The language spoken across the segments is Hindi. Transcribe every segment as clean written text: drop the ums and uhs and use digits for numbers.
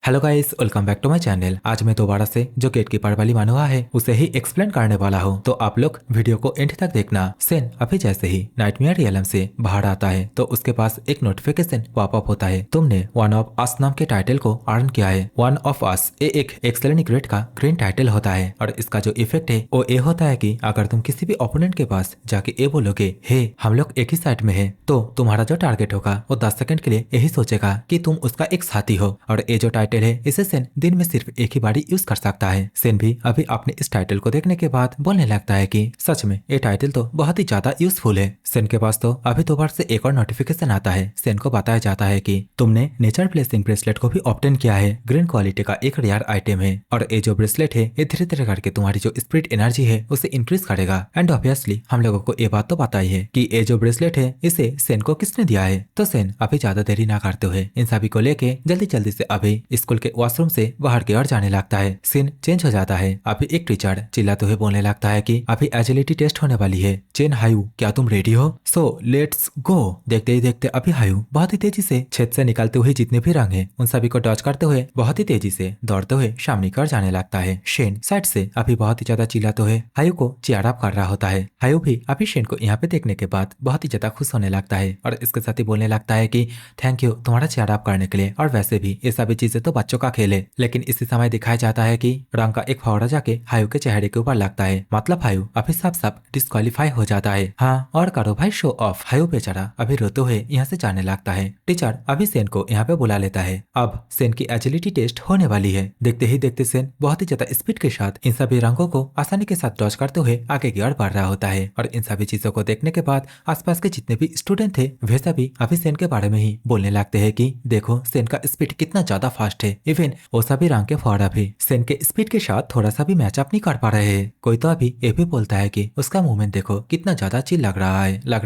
Hello guys, welcome back to my channel. आज मैं दोबारा से जो गेटकीपर वाली मानुआ है उसे ही एक्सप्लेन करने वाला हूँ, तो आप लोग वीडियो को एंड तक देखना। सेन अभी जैसे ही नाइटमेयर रियलम से बाहर आता है तो उसके पास एक नोटिफिकेशन पॉपअप होता है। तुमने वन ऑफ अस नाम के टाइटल को अर्न किया है। वन ऑफ अस ये एक एक्सेलेंट ग्रेड का ग्रीन टाइटल होता है और इसका जो इफेक्ट है वो ये होता है कि अगर तुम किसी भी ओपोनेंट के पास जाके ये बोलोगे हे हम लोग एक ही साइड में है, तो तुम्हारा जो टारगेट होगा वो 10 सेकंड के लिए यही सोचेगा कि तुम उसका एक साथी हो। और ये जो टाइटल है इसे सेन दिन में सिर्फ एक ही बारी यूज कर सकता है। सेन भी अभी अपने इस टाइटल को देखने के बाद बोलने लगता है कि सच में ये टाइटल तो बहुत ही ज्यादा यूजफुल है। सेन के पास तो अभी दोबारा से एक और नोटिफिकेशन आता है। सेन को बताया जाता है कि तुमने नेचर ब्लेसिंग ब्रेसलेट को भी ऑब्टेन किया है। ग्रीन क्वालिटी का एक रेयर आइटम है और ये जो ब्रेसलेट है ये धीरे धीरे करके तुम्हारी जो स्पिरिट एनर्जी है उसे इंक्रीज करेगा। एंड ऑब्वियसली हम लोगों को ये बात तो पता ही है कि ये जो ब्रेसलेट है इसे सेन को किसने दिया है। तो सेन अभी ज्यादा देरी ना करते हुए इन सभी को लेके जल्दी जल्दी से अभी स्कूल के वॉशरूम से बाहर की ओर जाने लगता है। सीन चेंज हो जाता है। अभी एक टीचर चिल्लाते हुए बोलने लगता है कि अभी एजिलिटी टेस्ट होने वाली है। चेन हायू, क्या तुम रेडी हो? So let's go. देखते ही देखते अभी हायू बहुत ही तेजी से छेद से निकलते हुए जितने भी रंग हैं उन सभी को डॉज करते हुए बहुत ही तेजी से दौड़ते हुए सामने की ओर जाने लगता है। शेन साइड से अभी बहुत ही ज्यादा चिल्लाते हुए हायू को चीयर अप कर रहा होता है। हायू भी अभी शेन को यहाँ पे देखने के बाद बहुत ही ज्यादा खुश होने लगता है और इसके साथ ही बोलने लगता है कि थैंक यू तुम्हारा चीयर अप करने के लिए, और वैसे भी ये सभी चीजें तो बच्चों का खेल है। लेकिन इसी समय दिखाया जाता है कि रंग का एक फौरा जाके हायू के चेहरे के ऊपर लगता है। मतलब हायू अभी साफ साफ डिस्क्वालीफाई हो जाता है। हाँ और करो भाई शो ऑफ। हायू बेचारा अभी रोते हुए यहाँ से जाने लगता है। टीचर अभी सेन को यहाँ पे बुला लेता है। अब सेन की एजिलिटी टेस्ट होने वाली है। देखते ही देखते सेन बहुत ही ज्यादा स्पीड के साथ इन सभी रंगों को आसानी के साथ डॉज करते हुए आगे की ओर बढ़ रहा होता है। और इन सभी चीजों को देखने के बाद आसपास के जितने भी स्टूडेंट थे वे सभी अभी सेन के बारे में ही बोलने लगते हैं कि देखो सेन का स्पीड कितना ज्यादा फास्ट है। इवन वो सभी रंग के फौरा भी सेन के स्पीड के साथ थोड़ा सा भी मैचअप नहीं कर पा रहे हैं। कोई तो अभी ये भी बोलता है कि उसका मूवमेंट देखो कितना ज्यादा चिल लग रहा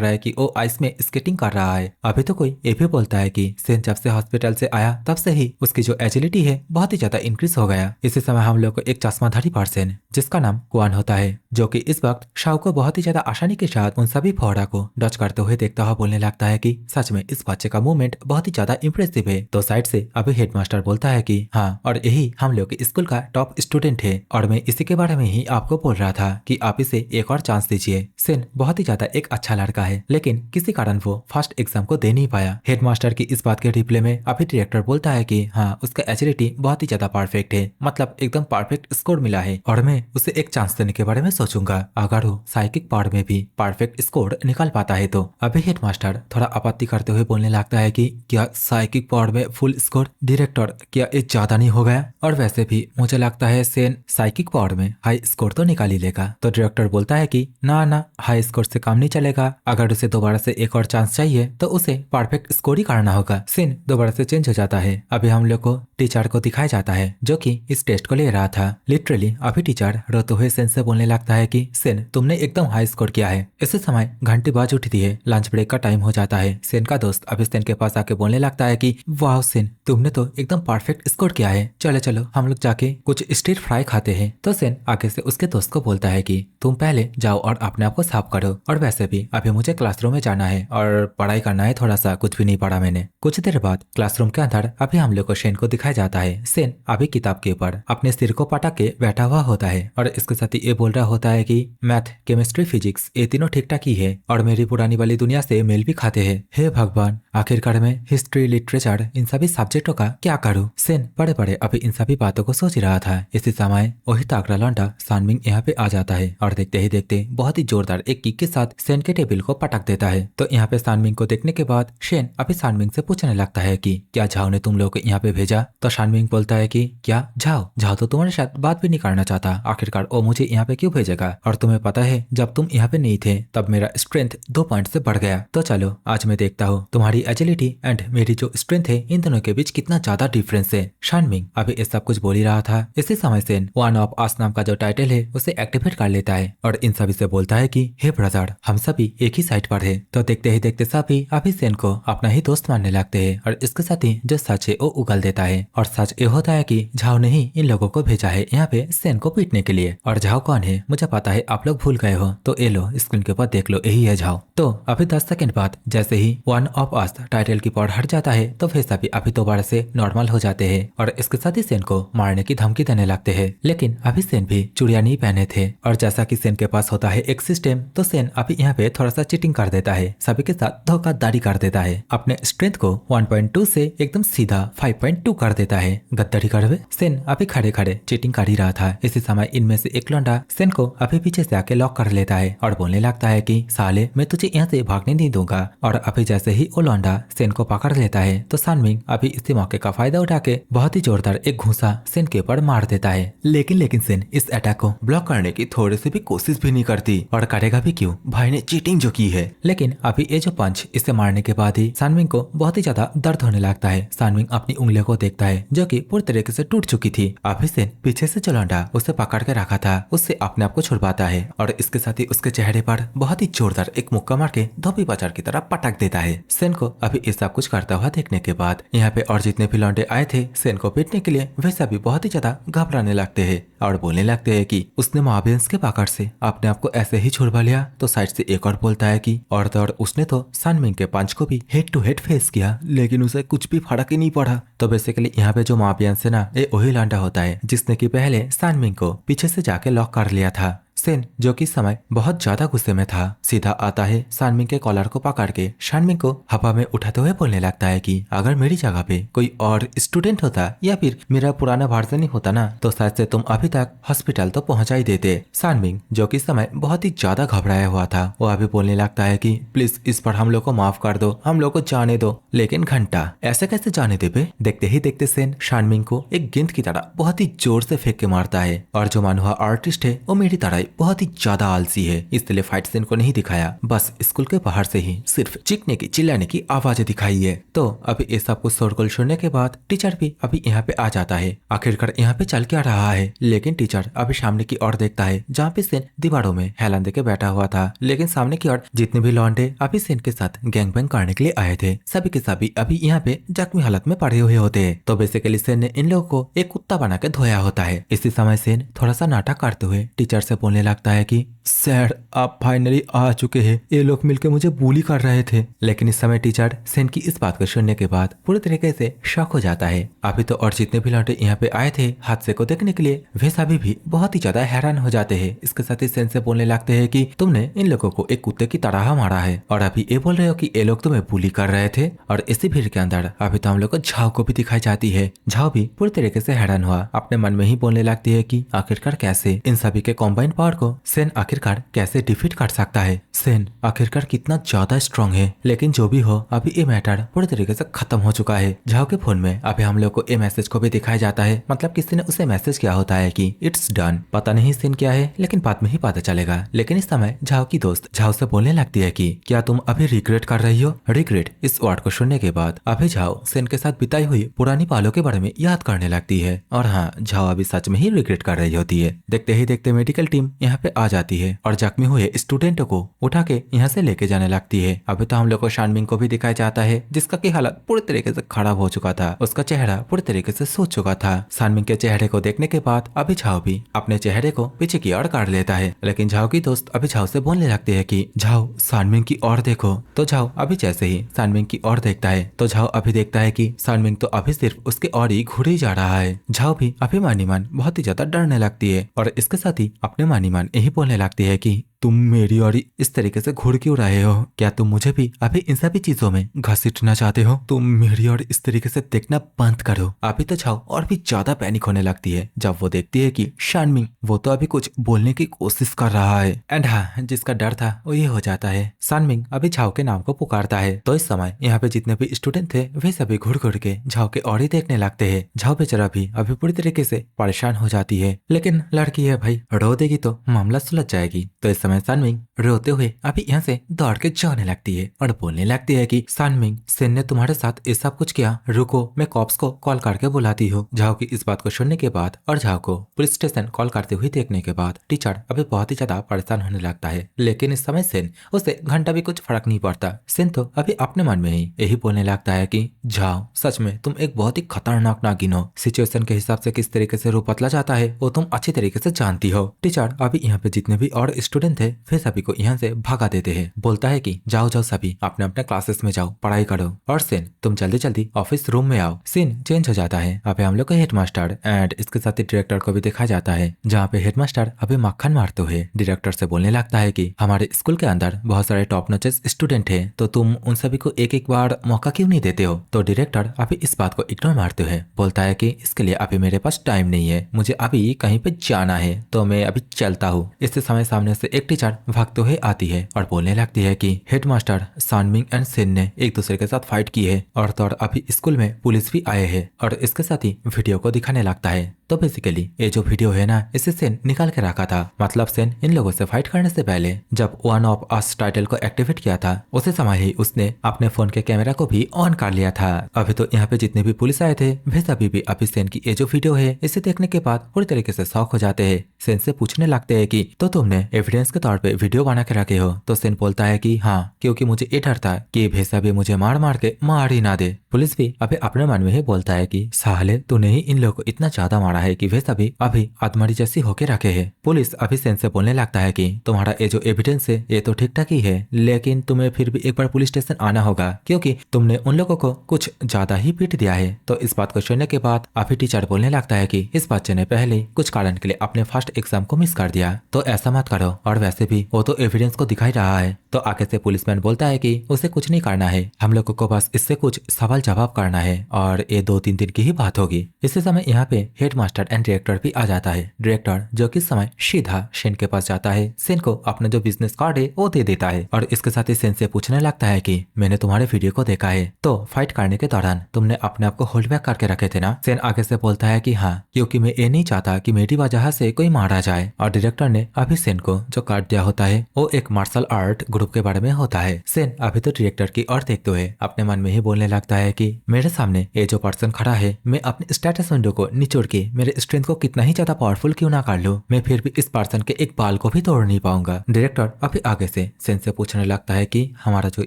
है कि वो आइस में स्केटिंग कर रहा है। अभी तो कोई ये भी बोलता है कि सेन जब से हॉस्पिटल से आया तब से ही उसकी जो एजिलिटी है बहुत ही ज्यादा इंक्रीज हो गया। इसी समय हम लोग को एक चश्माधारी पर्सन जिसका नाम कुआन होता है, जो कि इस वक्त शाओ को बहुत ही ज्यादा आसानी के साथ उन सभी फौरा को डॉज करते हुए देखता हुआ बोलने लगता है कि सच में इस बच्चे का मूवमेंट बहुत ही ज्यादा इंप्रेसिव है। तो साइड से अभी हेडमास्टर बोलता है कि हाँ और यही हम लोग के स्कूल का टॉप स्टूडेंट है और मैं इसी के बारे में ही आपको बोल रहा था कि आप इसे एक और चांस दीजिए। सेन बहुत ही ज्यादा एक अच्छा लड़का है लेकिन किसी कारण वो फर्स्ट एग्जाम को दे नहीं पाया। हेडमास्टर की इस बात के रिप्लाई में अभी डायरेक्टर बोलता है कि हाँ उसका एजिलिटी बहुत ही ज्यादा परफेक्ट है, मतलब एकदम परफेक्ट स्कोर मिला है और मैं उसे एक चांस देने के बारे में सोचूंगा अगर वो साइकिक पावर में भी परफेक्ट स्कोर निकाल पाता है तो। अभी हेडमास्टर थोड़ा आपत्ति करते हुए बोलने लगता है कि क्या साइकिक पावर में फुल स्कोर? डायरेक्टर क्या ये ज्यादा नहीं हो गया? और वैसे भी मुझे लगता है सेन साइकिक पावर में हाई स्कोर तो निकाल ही लेगा। तो डायरेक्टर बोलता है कि ना हाई स्कोर से काम नहीं चलेगा, अगर उसे दोबारा से एक और चांस चाहिए तो उसे परफेक्ट स्कोर ही करना होगा। सीन दोबारा से चेंज हो जाता है। अभी हम लोग को टीचर को दिखाया जाता है जो कि इस टेस्ट को ले रहा था। लिटरली अभी टीचर रोते हुए सेन से बोलने लगता है कि सेन तुमने एकदम हाई स्कोर किया है। इसी समय घंटी बाज उठती है। लंच ब्रेक का टाइम हो जाता है। सेन का दोस्त अभी सेन के पास आके बोलने लगता है कि वाह सेन तुमने तो एकदम परफेक्ट स्कोर किया है, चलो चलो हम लोग जाके कुछ स्ट्रीट फ्राई खाते हैं। तो सेन आगे से उसके दोस्त को बोलता है कि तुम पहले जाओ और अपने आप को साफ करो, और वैसे भी अभी मुझे क्लासरूम में जाना है और पढ़ाई करना है थोड़ा सा, कुछ भी नहीं पढ़ा मैंने। कुछ देर बाद क्लासरूम के अंदर अभी हम लोग को शेन को दिखाया जाता है। सेन अभी किताब के ऊपर अपने सिर को पटक के बैठा हुआ होता है और इसके साथ ही ये बोल रहा होता है कि मैथ केमिस्ट्री फिजिक्स ये तीनों ठीक ठाक ही है और मेरी पुरानी वाली दुनिया से मेल भी खाते हैं। हे भगवान आखिरकार मैं हिस्ट्री लिटरेचर इन सभी सब्जेक्टों का क्या करूं? सेन बड़े बड़े अभी इन सभी बातों को सोच रहा था। इसी समय वही तागड़ा लौंडा सानमिंग यहाँ पे आ जाता है और देखते ही देखते बहुत ही जोरदार एक किक के साथ सेन के टेबल को पटक देता है। तो यहाँ पे सानमिंग को देखने के बाद शेन अभी सानमिंग से पूछने लगता है कि क्या झाओ ने तुम लोग को यहाँ पे भेजा? तो सानमिंग बोलता है कि क्या झाओ? झाओ तो तुम्हारे साथ बात भी नहीं करना चाहता, आखिरकार वो मुझे यहाँ पे क्यों भेजेगा? और तुम्हें पता है जब तुम यहाँ पे नहीं थे तब मेरा स्ट्रेंथ 2 पॉइंट से बढ़ गया। तो चलो आज मैं देखता हूँ तुम्हारी एजिलिटी एंड मेरी जो स्ट्रेंथ है इन दोनों के बीच कितना ज्यादा डिफरेंस है। शानमिंग अभी ये सब कुछ बोल ही रहा था। इसी समय सेन वन ऑफ अस नाम का जो टाइटल है उसे एक्टिवेट कर लेता है और इन सभी से बोलता है कि हे ब्रदर हम सभी एक ही साइड पर है। तो देखते ही देखते सभी अभी सेन को अपना ही दोस्त मानने लगते हैं और इसके साथ ही जो सच है वो उगल देता है। और सच ये होता है कि झाओ ने ही इन लोगों को भेजा है यहाँ पे सेन को पीटने के लिए। और झाओ कौन है मुझे पता है, आप लोग भूल गए हो, तो ये लो स्क्रीन के ऊपर देख लो, यही है झाओ। तो अभी 10 सेकंड बाद जैसे ही वन ऑफ अस टाइटल की पावर हट जाता है तो फिर सभी अभी दोबारा से नॉर्मल हो जाते हैं और इसके साथ ही सेन को मारने की धमकी देने लगते हैं। लेकिन अभी सेन भी चूड़िया नहीं पहने थे और जैसा कि सेन के पास होता है एक सिस्टम, तो सेन अभी यहाँ पे थोड़ा सा चीटिंग कर देता है, सभी के साथ धोखाधड़ी कर देता है, अपने स्ट्रेंथ को 1.2 से एकदम सीधा 5.2 कर देता है। गद्दारी कर हुए सेन अभी खड़े खड़े चीटिंग कर ही रहा था। इसी समय इनमें से एक लौंडा सेन को अभी पीछे से आके लॉक कर लेता है और बोलने लगता है कि साले मैं तुझे यहाँ से भागने नहीं दूंगा। और अभी जैसे ही वो लौंडा सेन को पकड़ लेता है तो सानमिंग अभी इसी मौके का फायदा उठा के बहुत ही जोरदार एक घूंसा सेन के ऊपर मार देता है। लेकिन सेन इस अटैक को ब्लॉक करने की थोड़ी सी भी कोशिश भी नहीं करती और करेगा भी क्यों, भाई ने चीटिंग जो की है। लेकिन अभी ये जो पंच इसे मारने के बाद ही सानमिंग को बहुत ही ज्यादा दर्द होने लगता है। सानमिंग अपनी उंगलियों को देखता है जो कि पूरी तरीके से टूट चुकी थी। अभी सेन पीछे से जो लौंडा उसे पकड़ के रखा था उससे अपने आप को छुड़वाता है और इसके साथ ही उसके चेहरे पर बहुत ही जोरदार एक मुक्का मार के धोबी बाजार की तरह पटक देता है। सेन को अभी ये सब कुछ करता हुआ देखने के बाद यहाँ पे और जितने भी लौंडे आए थे सेन को पीटने के लिए वे सभी बहुत ही ज्यादा घबराने लगते हैं और बोलने लगते हैं कि उसने माबियंस के पकड़ से अपने आप को ऐसे ही छुड़वा लिया। तो साइड से एक और बोलता है कि और तो और उसने तो सानमिंग के पंच को भी हेड टू हेड फेस किया लेकिन उसे कुछ भी फर्क ही नहीं पड़ा। तो बेसिकली यहाँ पे जो माबियंस है ना, ये वही लौंडा होता है जिसने की पहले सानमिंग को पीछे से जाके लॉक कर लिया था। सेन जो कि समय बहुत ज्यादा गुस्से में था सीधा आता है सानमिंग के कॉलर को पकड़ के सानमिंग को हवा में उठाते हुए बोलने लगता है कि अगर मेरी जगह पे कोई और स्टूडेंट होता या फिर मेरा पुराना वर्जन ही होता ना तो शायद से तुम अभी तक हॉस्पिटल तो पहुंचा ही देते। सानमिंग जो कि समय बहुत ही ज्यादा घबराया हुआ था वो अभी बोलने लगता है कि प्लीज इस पर हम लोग को माफ कर दो, हम लोग को जाने दो। लेकिन घंटा ऐसे कैसे जाने दे बे। देखते ही देखते सेन सानमिंग को एक गेंद की तरह बहुत ही जोर से फेंक के मारता है और जो मानुआ आर्टिस्ट है वो मेरी तरह बहुत ही ज्यादा आलसी है इसलिए फाइट सीन को नहीं दिखाया, बस स्कूल के बाहर से ही सिर्फ चीखने की चिल्लाने की आवाजें दिखाई है। तो अभी ये सब कुछ शोरगुल सुनने के बाद टीचर भी अभी यहाँ पे आ जाता है। आखिरकार यहाँ पे चल क्या रहा है। लेकिन टीचर अभी सामने की ओर देखता है जहाँ पे सेन दीवारों में हेलान दे के बैठा हुआ था। लेकिन सामने की ओर जितने भी लौंडे अभी सेन के साथ गैंग बैंग करने के लिए आए थे सभी के सभी अभी यहाँ पे जख्मी हालत में पड़े हुए होते हैं। तो बेसिकली सेन ने इन लोगों को एक कुत्ता बना के धोया होता है। इसी समय सेन थोड़ा सा नाटक करते हुए टीचर से बोलने लगता है कि सर आप फाइनली आ चुके हैं, ये लोग मिलकर मुझे बुली कर रहे थे। लेकिन इस समय टीचर सेन की इस बात को सुनने के बाद पूरी तरीके से शॉक हो जाता है। अभी तो और जितने भी लौंडे यहाँ पे आए थे हादसे को देखने के लिए वे सभी भी बहुत ही ज्यादा हैरान हो जाते हैं। इसके साथ ही सेन से बोलने लगते हैं कि तुमने इन लोगों को एक कुत्ते की तरह मारा है और अभी ये बोल रहे हो कि ये लोग तुम्हें बुली कर रहे थे। और इसी भीड़ के अंदर अभी तो हम लोग को झाओ को भी दिखाई जाती है। झाओ भी पूरी तरीके से हैरान हुआ, अपने मन में ही बोलने लगती है कि आखिरकार कैसे इन सभी के कॉम्बाइंड पावर को सेन आखिरकार कैसे डिफीट कर सकता है। सेन आखिरकार कितना ज्यादा स्ट्रांग है। लेकिन जो भी हो अभी ये मैटर पूरी तरीके से खत्म हो चुका है। झाओ के फोन में अभी हम लोग को ये मैसेज को भी दिखाया जाता है, मतलब किसी ने उसे मैसेज किया होता है कि इट्स डन। पता नहीं सीन क्या है लेकिन बाद में ही पता चलेगा। लेकिन इस समय झाओ की दोस्त झाओ से बोलने लगती है कि क्या तुम अभी रिग्रेट कर रही हो। रिग्रेट इस वर्ड को सुनने के बाद अभी झाओ सेन के साथ बिताई हुई पुरानी पालों के बारे में याद करने लगती है। और हाँ, झाओ अभी सच में ही रिग्रेट कर रही होती है। देखते ही देखते मेडिकल टीम यहाँ पे आ जाती है और जख्मी हुए स्टूडेंटों को उठा के यहाँ से लेके जाने लगती है। अभी तो हम लोग को शानमिंग को भी दिखाया जाता है जिसका की हालत पूरी तरीके से खराब हो चुका था, उसका चेहरा पूरी तरीके से सूज चुका था। शानमिंग के चेहरे को देखने के बाद अभी झाओ भी अपने चेहरे को पीछे की ओर काट लेता है। लेकिन झाओ की दोस्त अभी झाओ से बोलने लगती है कि झाओ शानमिंग की ओर देखो। तो झाओ अभी जैसे ही शानमिंग की ओर देखता है तो झाओ अभी देखता है कि शानमिंग तो अभी सिर्फ उसके ओर ही घूर ही जा रहा है। झाओ भी अभी मानी मन बहुत ही ज्यादा डरने लगती है और इसके साथ ही अपने मानी मन यही बोलने लगती है कि तुम मेरी और इस तरीके से घूर क्यों रहे हो। क्या तुम मुझे भी अभी इन सभी चीजों में घसीटना चाहते हो। तुम मेरी और इस तरीके से देखना बंद करो। अभी तो झाओ और भी ज्यादा पैनिक होने लगती है जब वो देखती है कि शानमिंग वो तो अभी कुछ बोलने की कोशिश कर रहा है। एंड हाँ, जिसका डर था वो ये हो जाता है। शानमिंग अभी झाओ के नाम को पुकारता है। तो इस समय यहाँ पे जितने भी स्टूडेंट थे वे सभी घुड़ घुड़ के झाओ के और ही देखने लगते है। झाओ बेचारा भी अभी पूरी तरीके से परेशान हो जाती है। लेकिन लड़की है भाई, रो देगी तो मामला सुलझ जाएगी। तो इस समय समय सनमिंग रोते हुए अभी यहाँ से दौड़ के जाने लगती है और बोलने लगती है कि सनमिंग, सेन ने तुम्हारे साथ ये सब कुछ किया, रुको मैं कॉप्स को कॉल करके बुलाती हूँ। झाओ की इस बात को सुनने के बाद और झाओ को पुलिस स्टेशन कॉल करते हुए देखने के बाद टीचर अभी बहुत ही ज्यादा परेशान होने लगता है। लेकिन इस समय सेन उसे घंटा भी कुछ फर्क नहीं पड़ता। सेन तो अभी अपने मन में ही यही बोलने लगता है कि झाओ, सच में तुम एक बहुत ही खतरनाक नागिन हो। सिचुएशन के हिसाब से किस तरीके से रूप बदला जाता है वो तुम अच्छी तरीके से जानती हो। टीचर अभी यहाँ पे जितने भी और स्टूडेंट थे वे सभी को यहाँ से भगा देते हैं। बोलता है कि जाओ जाओ सभी अपने अपने क्लासेस में जाओ, पढ़ाई करो और सेन तुम जल्दी जल्दी ऑफिस रूम में आओ। सीन चेंज हो जाता है। अभी हम लोग को हेडमास्टर एंड इसके साथ ही डायरेक्टर को भी दिखाया जाता है, जहाँ पे हेडमास्टर अभी मक्खन मारते हुए डायरेक्टर से बोलने लगता है कि हमारे स्कूल के अंदर बहुत सारे टॉप नॉचेस स्टूडेंट है, तो तुम उन सभी को एक एक बार मौका क्यों नहीं देते हो। तो डायरेक्टर अभी इस बात को इग्नोर मारते हुए बोलता है कि इसके लिए अभी मेरे पास टाइम नहीं है, मुझे अभी कहीं पे जाना है तो मैं अभी चलता हूँ। इस समय सामने से एक टीचर भागते हुए आती है और बोलने लगती है कि हेडमास्टर, सनमिंग एंड सेन ने एक दूसरे के साथ फाइट की है और तो और अभी स्कूल में पुलिस भी आए हैं और इसके साथ ही वीडियो को दिखाने लगता है। तो बेसिकली ये जो वीडियो है ना, इसे सेन निकाल के रखा था। मतलब सेन इन लोगों से फाइट करने से पहले जब वन ऑफ अस टाइटल को एक्टिवेट किया था उसी समय ही उसने अपने फोन के कैमरा को भी ऑन कर लिया था। अभी तो यहाँ पे जितने भी पुलिस आए थे वे सभी भी अभी सेन की ये जो वीडियो है इसे देखने के बाद पूरी तरीके से शॉक हो जाते हैं। सेन से पूछने लगते हैं कि तो तुमने एविडेंस के तौर पे वीडियो बना के रखे हो। तो सेन बोलता है कि हाँ, क्योंकि मुझे ये डर था कि भेसा भी मुझे मार मार के मार ही ना दे। पुलिस भी अभी अपने मन में ही बोलता है कि साले तूने ही इन लोगों को इतना ज्यादा मारा है कि वे सभी अभी आत्मरी जैसी होके रखे हैं। पुलिस अभी सेन से बोलने लगता है कि तुम्हारा ये जो एविडेंस है ये तो ठीक ठाक ही है, लेकिन तुम्हें फिर भी एक बार पुलिस स्टेशन आना होगा क्योंकि तुमने उन लोगों को कुछ ज्यादा ही पीट दिया है। तो इस बात को सुनने के बाद अभी टीचर बोलने लगता है कि इस बच्चे ने पहले कुछ कारण के लिए अपने फर्स्ट एग्जाम को मिस कर दिया, तो ऐसा मत करो, और वैसे भी वो तो एविडेंस को दिखा ही रहा है। तो आगे से पुलिसमैन बोलता है कि उसे कुछ नहीं करना है, हम लोगों को बस इससे कुछ सवाल जवाब करना है और ये 2-3 दिन की ही बात होगी। इसी समय यहाँ पे हेडमास्टर एंड डायरेक्टर भी आ जाता है। डायरेक्टर जो कि समय सीधा सेन के पास जाता है, सेन को अपना जो बिजनेस कार्ड है वो दे देता है और इसके साथ ही सेन से पूछने लगता है कि मैंने तुम्हारे वीडियो को देखा है, तो फाइट करने के दौरान तुमने अपने आप को होल्ड बैक करके रखे थे ना। सेन आगे से बोलता है कि हाँ, क्योंकि मैं ये नहीं चाहता कि मेरी वजह से कोई मारा जाए। और डायरेक्टर ने अभी सेन को जो कार्ड दिया होता है वो एक मार्शल आर्ट ग्रुप के बारे में होता है। सेन अभी तो डायरेक्टर की ओर देखते हुए अपने मन में ही बोलने लगता है कि मेरे सामने ये जो पर्सन खड़ा है, मैं अपने स्टेटस विंडो को निचोड़ के मेरे स्ट्रेंथ को कितना ही ज्यादा पावरफुल क्यों ना कर लूं, मैं फिर भी इस पर्सन के एक बाल को भी तोड़ नहीं पाऊंगा। डायरेक्टर अभी आगे से सेन से पूछने लगता है कि हमारा जो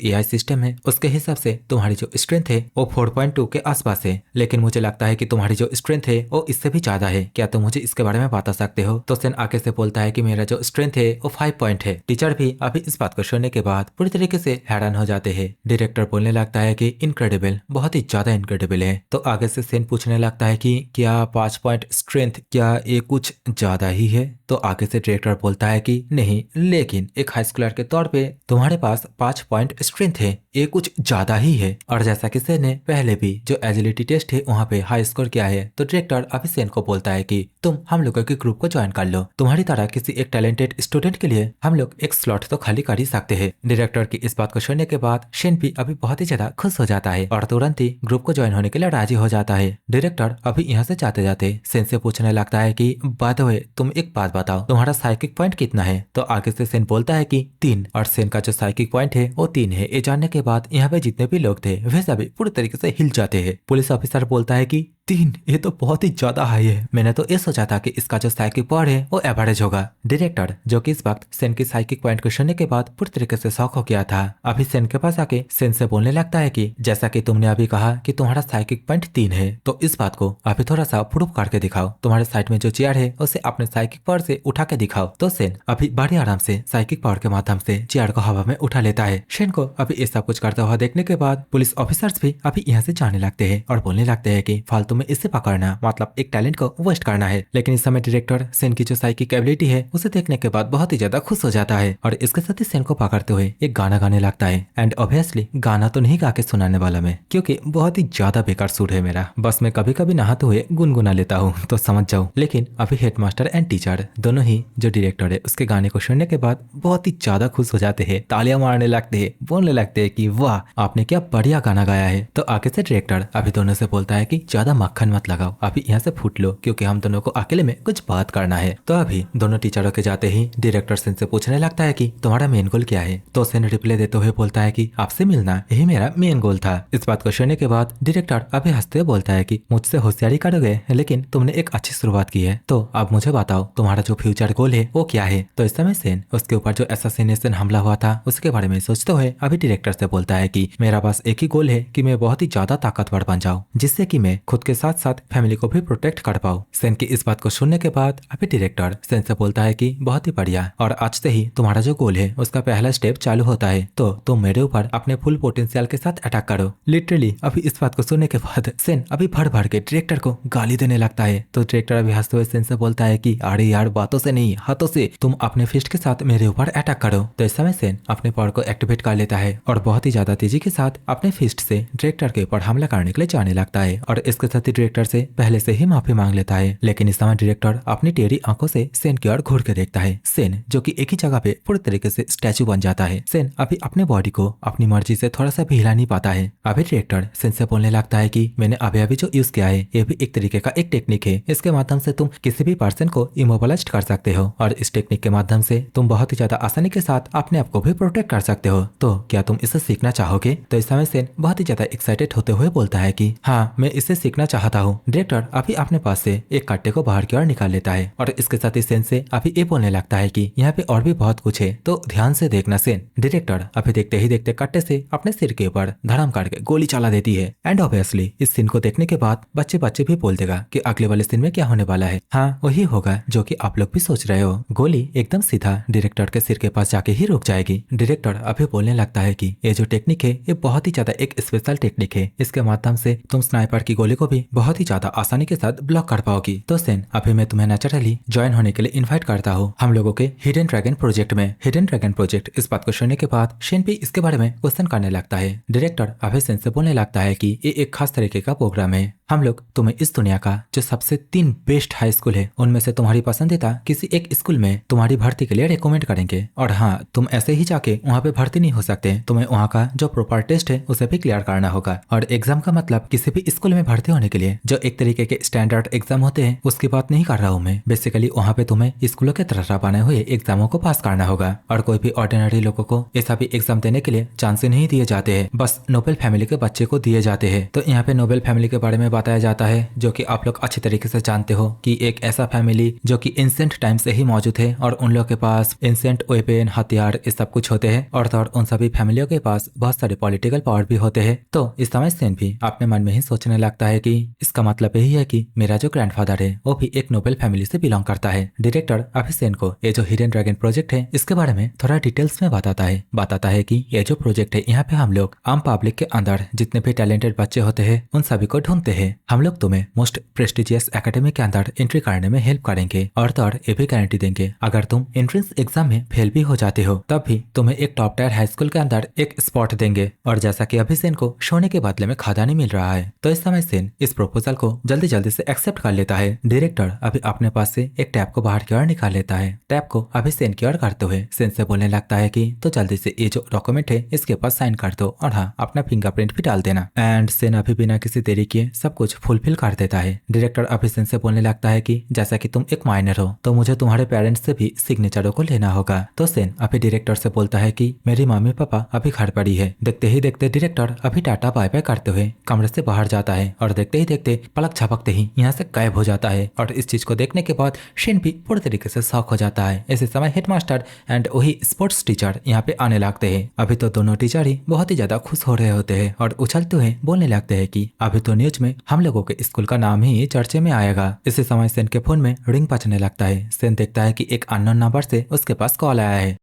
एआई सिस्टम है उसके हिसाब से तुम्हारी जो स्ट्रेंथ है वो 4.2 के आसपास है, लेकिन मुझे लगता है कि तुम्हारी जो स्ट्रेंथ है वो इससे भी ज्यादा है, क्या तुम मुझे इसके बारे में बता सकते हो। तो सेन आगे से बोलता है कि मेरा जो स्ट्रेंथ है वो 5 पॉइंट है। टीचर भी अभी इस बात को सुनने के बाद पूरी तरीके से हैरान हो जाते हैं। डायरेक्टर बोलने लगता है कि इनक्रेडिबल, बहुत ही ज्यादा इनक्रेडिबल है। तो आगे से सेन पूछने लगता है कि क्या 5 पॉइंट स्ट्रेंथ, क्या ये कुछ ज्यादा ही है। तो आगे से डायरेक्टर बोलता है कि नहीं, लेकिन एक हाई स्कूलर के तौर पे तुम्हारे पास 5 पॉइंट स्ट्रेंथ है, ये कुछ ज्यादा ही है। और जैसा कि सेन ने पहले भी जो एजिलिटी टेस्ट है वहाँ पे हाई स्कोर किया है, तो डायरेक्टर अभी सेन को बोलता है कि तुम हम लोगों के ग्रुप को ज्वाइन कर लो, तुम्हारी तरह किसी एक टैलेंटेड स्टूडेंट के लिए हम लोग एक स्लॉट तो खाली कर ही सकते हैं। डायरेक्टर की इस बात को सुनने के बाद सेन भी अभी बहुत ही ज्यादा खुश हो जाता है और तुरंत ही ग्रुप को ज्वाइन होने के लिए राजी हो जाता है। डायरेक्टर अभी यहाँ से जाते जाते सेन से पूछने लगता है कि बाय द वे तुम एक बात बताओ, तुम्हारा साइकिक पॉइंट कितना है। तो आगे से सेन बोलता है कि 3, और सेन का जो साइकिक पॉइंट है वो 3 है। ये जानने के बाद यहाँ पे जितने भी लोग थे वे सभी पूरी तरीके से हिल जाते हैं। पुलिस ऑफिसर बोलता है कि 3, ये तो बहुत ही ज्यादा हाई है, मैंने तो ये सोचा था कि इसका जो साइकिक पावर है वो एवरेज होगा। डायरेक्टर जो कि इस वक्त सेन की साइकिक पॉइंट को सुनने के बाद पूरी तरीके से शॉक हो गया था, अभी सेन के पास आके सेन से बोलने लगता है कि जैसा कि तुमने अभी कहा कि तुम्हारा साइकिक पॉइंट 3 है, तो इस बात को अभी थोड़ा सा प्रूफ करके दिखाओ, तुम्हारे साइड में जो चेयर है उसे अपने साइकिक पावर से उठा के दिखाओ। तो सेन अभी बड़े आराम से साइकिक पावर के माध्यम से चेयर को हवा में उठा लेता है। सेन को अभी ये सब कुछ करता हुआ देखने के बाद पुलिस ऑफिसर्स भी अभी यहाँ से जाने लगते हैं और बोलने लगते हैं कि फालतू में इससे पकड़ना मतलब एक टैलेंट को वेस्ट करना है। लेकिन इस समय डायरेक्टर सेन की जो साइकिक एबिलिटी है उसे देखने के बाद बहुत ही ज्यादा खुश हो जाता है और इसके साथ ही सेन को पकड़ते हुए एक गाना गाने लगता है। एंड ऑब्वियसली गाना तो नहीं गा के सुनाने वाला मैं, क्योंकि बहुत ही ज्यादा बेकार सूट है मेरा, बस मैं कभी कभी नहाते हुए गुनगुना लेता हूँ, तो समझ जाओ। लेकिन अभी हेडमास्टर एंड टीचर दोनों ही जो डायरेक्टर है उसके गाने को सुनने के बाद बहुत ही ज्यादा खुश हो जाते हैं, तालियां मारने लगते हैं, बोलने लगते हैं कि वाह आपने क्या बढ़िया गाना गाया है। तो आगे से डायरेक्टर अभी दोनों से बोलता है कि ज्यादा मक्खन मत लगाओ, अभी यहाँ से फूट लो क्योंकि हम दोनों को अकेले में कुछ बात करना है। तो अभी दोनों टीचरों के जाते ही डायरेक्टर सेन से पूछने लगता है कि तुम्हारा मेन गोल क्या है। तो सेन रिप्लाई देते हुए बोलता है कि आपसे मिलना यही मेरा मेन गोल था। इस बात को सुनने के बाद डायरेक्टर अभी हंसते हुए बोलता है कि मुझसे होशियारी करोगे, लेकिन तुमने एक अच्छी शुरुआत की है, तो अब मुझे बताओ तुम्हारा जो फ्यूचर गोल है वो क्या है। तो इस समय सेन उसके ऊपर जो असैसिनेशन हमला हुआ था उसके बारे में सोचते हुए अभी डायरेक्टर से बोलता है कि मेरा बस एक ही गोल है कि मैं बहुत ही ज्यादा ताकतवर बन जाऊं, जिससे कि मैं खुद के साथ साथ फैमिली को भी प्रोटेक्ट कर पाऊं। सेन की इस बात को सुनने के बाद अभी डायरेक्टर सेन से बोलता है कि बहुत ही बढ़िया, और आज से ही तुम्हारा जो गोल है उसका पहला स्टेप चालू होता है, तो तुम मेरे ऊपर अपने फुल पोटेंशियल के साथ अटैक करो। लिटरली अभी इस बात को सुनने के बाद सेन अभी भर भर के डायरेक्टर को गाली देने लगता है। तो डायरेक्टर अभी हंसते हुए सेन से बोलता है कि अरे यार, बातों से नहीं हाथों से तुम अपने फिस्ट के साथ मेरे ऊपर अटैक करो। तो इस समय सेन अपने पावर को एक्टिवेट कर लेता है और बहुत ही ज्यादा तेजी के साथ अपने फिस्ट से डायरेक्टर के ऊपर हमला करने के लिए जाने लगता है, और इसके साथ ही डायरेक्टर से पहले से ही माफी मांग लेता है। लेकिन इस समय डायरेक्टर अपनी टेढ़ी आंखों से सेन की ओर घूर के देखता है। सेन जो कि एक ही जगह पे पूरी तरीके से स्टैचू बन जाता है। सेन अभी अपने बॉडी को अपनी मर्जी से थोड़ा सा भी हिला नहीं पाता है। अभी डायरेक्टर सेन से बोलने लगता है कि मैंने अभी अभी जो यूज किया है ये भी एक तरीके का एक टेक्निक है, इसके माध्यम से तुम किसी भी पर्सन को इमोबलाइज कर सकते हो, और इस टेक्निक के माध्यम से तुम बहुत ही ज्यादा आसानी के साथ अपने आप को भी प्रोटेक्ट कर सकते हो। तो क्या तुम इसे सीखना चाहोगे? तो इस समय सेन बहुत ही ज्यादा एक्साइटेड होते हुए बोलता है कि हाँ, मैं इसे सीखना चाहता हूँ। डायरेक्टर अभी अपने पास से एक कट्टे को बाहर की ओर निकाल लेता है, और इसके साथ ही सेन से अभी ये बोलने लगता है कि यहाँ पे और भी बहुत कुछ है, तो ध्यान से देखना सेन। डायरेक्टर अभी देखते ही देखते कट्टे से अपने सिर के ऊपर धड़ाम करके गोली चला देती है। एंड ऑब्वियसली इस सीन को देखने के बाद बच्चे बच्चे भी बोल देगा कि अगले वाले सीन में क्या होने वाला है। हाँ, वही होगा जो कि आप लोग भी सोच रहे हो। गोली एकदम सीधा डायरेक्टर के सिर के पास जाके ही रुक जाएगी। डायरेक्टर अभी बोलने लगता है कि ये जो टेक्निक है ये बहुत ही ज्यादा एक स्पेशल टेक्निक है, इसके माध्यम से तुम स्नाइपर की गोली को भी बहुत ही ज्यादा आसानी के साथ ब्लॉक कर पाओगी। तो सेन अभी मैं तुम्हें नेचुरली ज्वाइन होने के लिए इन्वाइट करता हूँ हम लोगों के हिडन ड्रैगन प्रोजेक्ट में। हिडन ड्रैगन प्रोजेक्ट, इस बात को सुनने के बाद शेन भी इसके बारे में क्वेश्चन करने लगता है। डायरेक्टर अभी सेन से बोलने लगता है कि ये एक खास तरीके का प्रोग्राम है, हम लोग तुम्हें इस दुनिया का जो सबसे 3 बेस्ट हाई स्कूल है उनमें से तुम्हारी पसंदीदा किसी एक स्कूल में तुम्हारी भर्ती के लिए रिकमेंड करेंगे। और हाँ, तुम ऐसे ही जाके वहाँ पे भर्ती नहीं हो सकते, तुम्हें वहाँ का जो प्रॉपर टेस्ट है उसे भी क्लियर करना होगा। और एग्जाम का मतलब किसी भी स्कूल में भर्ती होने के लिए जो एक तरीके के स्टैंडर्ड एग्जाम होते हैं उसकी बात नहीं कर रहा हूँ मैं। बेसिकली वहाँ पे तुम्हें स्कूलों के तरह बने हुए एग्जामों को पास करना होगा, और कोई भी ऑर्डिनरी लोगों को ऐसा भी एग्जाम देने के लिए चांस नहीं दिए जाते हैं, बस नोबेल फैमिली के बच्चे को दिए जाते हैं। तो यहाँ पे नोबेल फैमिली के बारे में बताया जाता है, जो कि आप लोग अच्छी तरीके से जानते हो कि एक ऐसा फैमिली जो कि एंशिएंट टाइम से ही मौजूद है, और उन लोगों के पास एंशिएंट वेपन, हथियार, ये सब कुछ होते हैं, और तो उन सभी फैमिलियों के पास बहुत सारे पॉलिटिकल पावर भी होते हैं। तो इस समय सेन भी अपने मन में ही सोचने लगता है कि इसका मतलब यही है कि मेरा जो ग्रैंडफादर है वो भी एक नोबेल फैमिली से बिलोंग करता है। डायरेक्टर अभी सेन को ये जो हिडन ड्रैगन प्रोजेक्ट है इसके बारे में थोड़ा डिटेल्स में बताता है कि ये जो प्रोजेक्ट है यहाँ पे हम लोग आम पब्लिक के अंदर जितने भी टैलेंटेड बच्चे होते हैं उन सभी को ढूंढते हैं। हम लोग तुम्हें मोस्ट प्रेस्टिजियस एकेडमी के अंदर एंट्री करने में हेल्प करेंगे, और तो और ये भी गारंटी देंगे अगर तुम एंट्रेंस एग्जाम में फेल भी हो जाते हो तब भी तुम्हें एक टॉप टायर हाई स्कूल के अंदर एक स्पॉट देंगे। और जैसा कि अभी सेन को सोने के बदले में खादा नहीं मिल रहा है, तो इस समय सेन इस प्रपोजल को जल्दी जल्दी से एक्सेप्ट कर लेता है। डायरेक्टर अभी अपने पास से एक टैब को बाहर की ओर निकाल लेता है। टैब को अभी सेन की ओर करते हुए सेन से बोलने लगता है कि तो जल्दी से ये जो डॉक्यूमेंट है इसके पास साइन कर दो, और हाँ, अपना फिंगरप्रिंट भी डाल देना। एंड सेन अभी बिना किसी देरी किए सब कुछ फुलफिल कर देता है। डायरेक्टर अभी सेन से बोलने लगता है कि जैसा कि तुम एक माइनर हो तो मुझे तुम्हारे पेरेंट्स से भी सिग्नेचरों को लेना होगा। तो सेन अभी डायरेक्टर से बोलता है कि मेरी मम्मी पापा अभी घर पर ही है। देखते ही देखते डायरेक्टर अभी टाटा बाय बाय करते हुए कमरे से बाहर जाता है, और देखते ही देखते पलक झपकते ही यहाँ से गायब हो जाता है। और इस चीज को देखने के बाद शेन भी पूरी तरीके से शॉक हो जाता है। ऐसे समय हेडमास्टर एंड वही स्पोर्ट्स टीचर यहाँ पे आने लगते हैं। अभी तो दोनों टीचर ही बहुत ही ज्यादा खुश हो रहे होते हैं और उछलते हुए बोलने लगते हैं कि अभी तो न्यूज में हम लोगों के स्कूल का नाम ही चर्चे में आएगा। इसी समय सेन के फोन में रिंग बजने लगता है। सेन देखता है कि एक अननोन नंबर से उसके पास कॉल आया है।